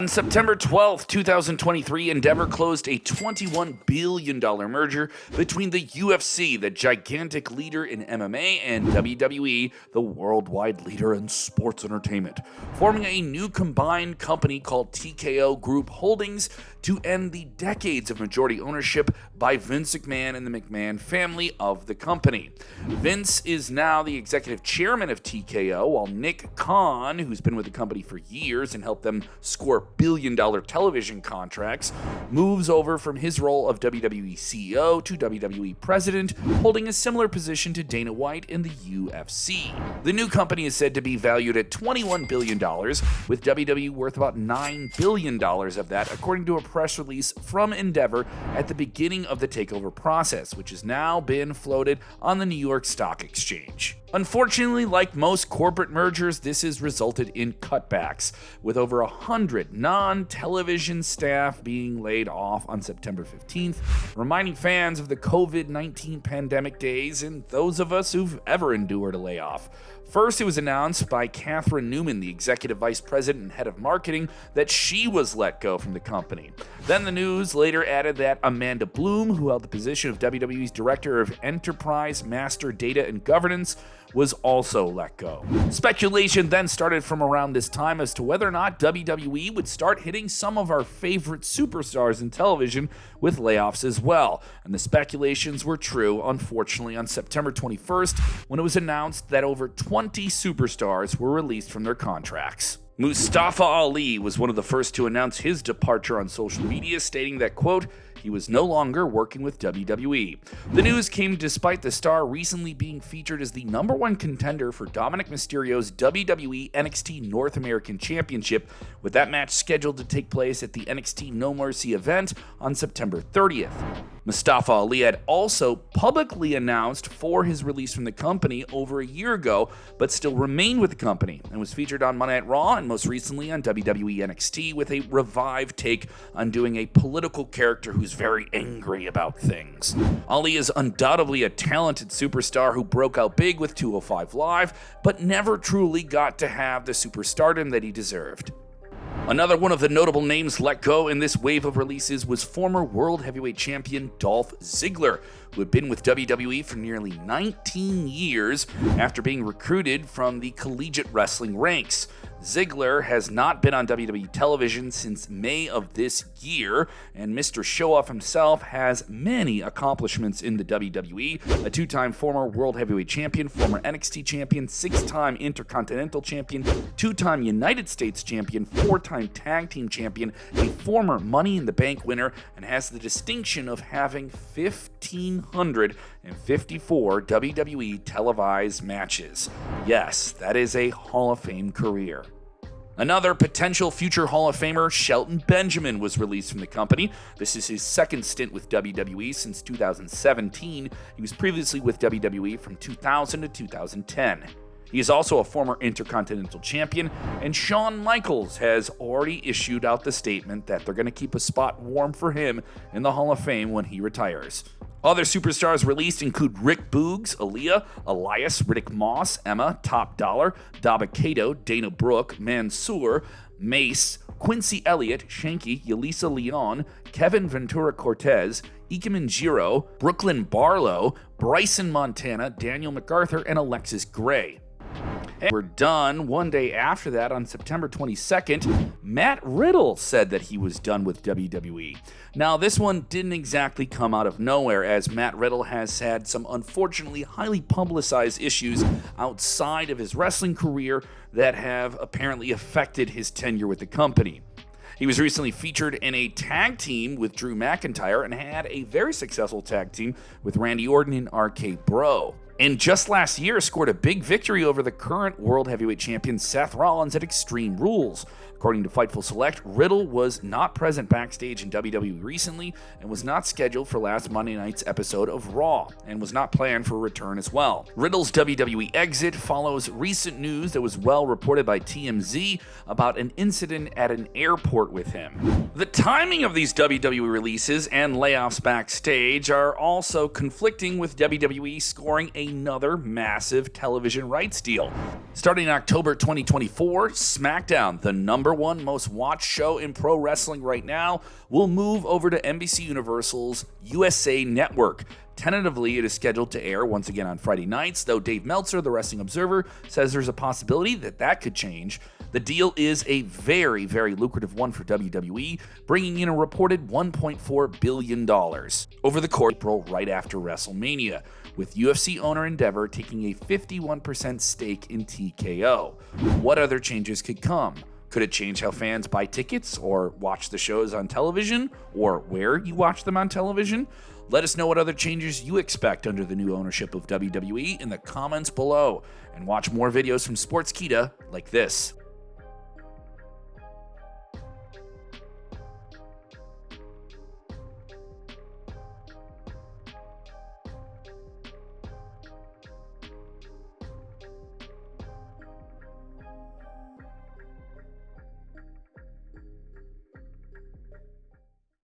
On September 12, 2023, Endeavor closed a $21 billion merger between the UFC, the gigantic leader in MMA, and WWE, the worldwide leader in sports entertainment, forming a new combined company called TKO Group Holdings to end the decades of majority ownership by Vince McMahon and the McMahon family of the company. Vince is now the executive chairman of TKO, while Nick Khan, who's been with the company for years and helped them score billion-dollar television contracts, moves over from his role of WWE CEO to WWE president, holding a similar position to Dana White in the UFC. The new company is said to be valued at $21 billion, with WWE worth about $9 billion of that, according to a press release from Endeavor at the beginning of the takeover process, which has now been floated on the New York Stock Exchange. Unfortunately, like most corporate mergers, this has resulted in cutbacks, with over 100 non-television staff being laid off on September 15th, reminding fans of the COVID-19 pandemic days and those of us who've ever endured a layoff. First, it was announced by Catherine Newman, the executive vice president and head of marketing, that she was let go from the company. Then the news later added that Amanda Bloom, who held the position of WWE's Director of Enterprise, Master Data, and Governance, was also let go. Speculation then started from around this time as to whether or not WWE would start hitting some of our favorite superstars in television with layoffs as well. And the speculations were true, unfortunately, on September 21st, when it was announced that over 20 superstars were released from their contracts. Mustafa Ali was one of the first to announce his departure on social media, stating that, quote, he was no longer working with WWE. The news came despite the star recently being featured as the #1 contender for Dominic Mysterio's WWE NXT North American Championship, with that match scheduled to take place at the NXT No Mercy event on September 30th. Mustafa Ali had also publicly announced for his release from the company over a year ago, but still remained with the company and was featured on Monday Night Raw and most recently on WWE NXT with a revived take on doing a political character who's very angry about things. Ali is undoubtedly a talented superstar who broke out big with 205 Live, but never truly got to have the superstardom that he deserved. Another one of the notable names let go in this wave of releases was former World Heavyweight Champion Dolph Ziggler, who had been with WWE for nearly 19 years after being recruited from the collegiate wrestling ranks. Ziggler has not been on WWE television since May of this year, and Mr. Showoff himself has many accomplishments in the WWE, a two-time former World Heavyweight Champion, former NXT Champion, 6-time Intercontinental Champion, 2-time United States Champion, 4-time Tag Team Champion, a former Money in the Bank winner, and has the distinction of having 1,554 WWE televised matches. Yes, that is a Hall of Fame career. Another potential future Hall of Famer, Shelton Benjamin, was released from the company. This is his second stint with WWE since 2017. He was previously with WWE from 2000 to 2010. He is also a former Intercontinental Champion, and Shawn Michaels has already issued out the statement that they're going to keep a spot warm for him in the Hall of Fame when he retires. Other superstars released include Rick Boogs, Aaliyah, Elias, Riddick Moss, Emma, Top Dollar, Dabba-Kato, Dana Brooke, Mansoor, Mace, Quincy Elliott, Shanky, Yulisa Leon, Kevin Ventura Cortez, Ikemen Jiro, Brooklyn Barlow, Bryson Montana, Daniel MacArthur, and Alexis Gray. And we're done. One day after that, on September 22nd, Matt Riddle said that he was done with WWE. Now, this one didn't exactly come out of nowhere, as Matt Riddle has had some unfortunately highly publicized issues outside of his wrestling career that have apparently affected his tenure with the company. He was recently featured in a tag team with Drew McIntyre and had a very successful tag team with Randy Orton and RK Bro. And just last year scored a big victory over the current World Heavyweight Champion Seth Rollins at Extreme Rules. According to Fightful Select, Riddle was not present backstage in WWE recently and was not scheduled for last Monday night's episode of Raw, and was not planned for a return as well. Riddle's WWE exit follows recent news that was well reported by TMZ about an incident at an airport with him. The timing of these WWE releases and layoffs backstage are also conflicting, with WWE scoring a another massive television rights deal. Starting in October 2024, SmackDown, the #1 most watched show in pro wrestling right now, will move over to NBC Universal's USA Network. Tentatively, it is scheduled to air once again on Friday nights, though Dave Meltzer, the Wrestling Observer, says there's a possibility that could change. The deal is a very, very lucrative one for WWE, bringing in a reported $1.4 billion over the course of April right after WrestleMania, with UFC owner Endeavor taking a 51% stake in TKO. What other changes could come? Could it change how fans buy tickets or watch the shows on television, or where you watch them on television? Let us know what other changes you expect under the new ownership of WWE in the comments below, and watch more videos from Sportskeeda like this.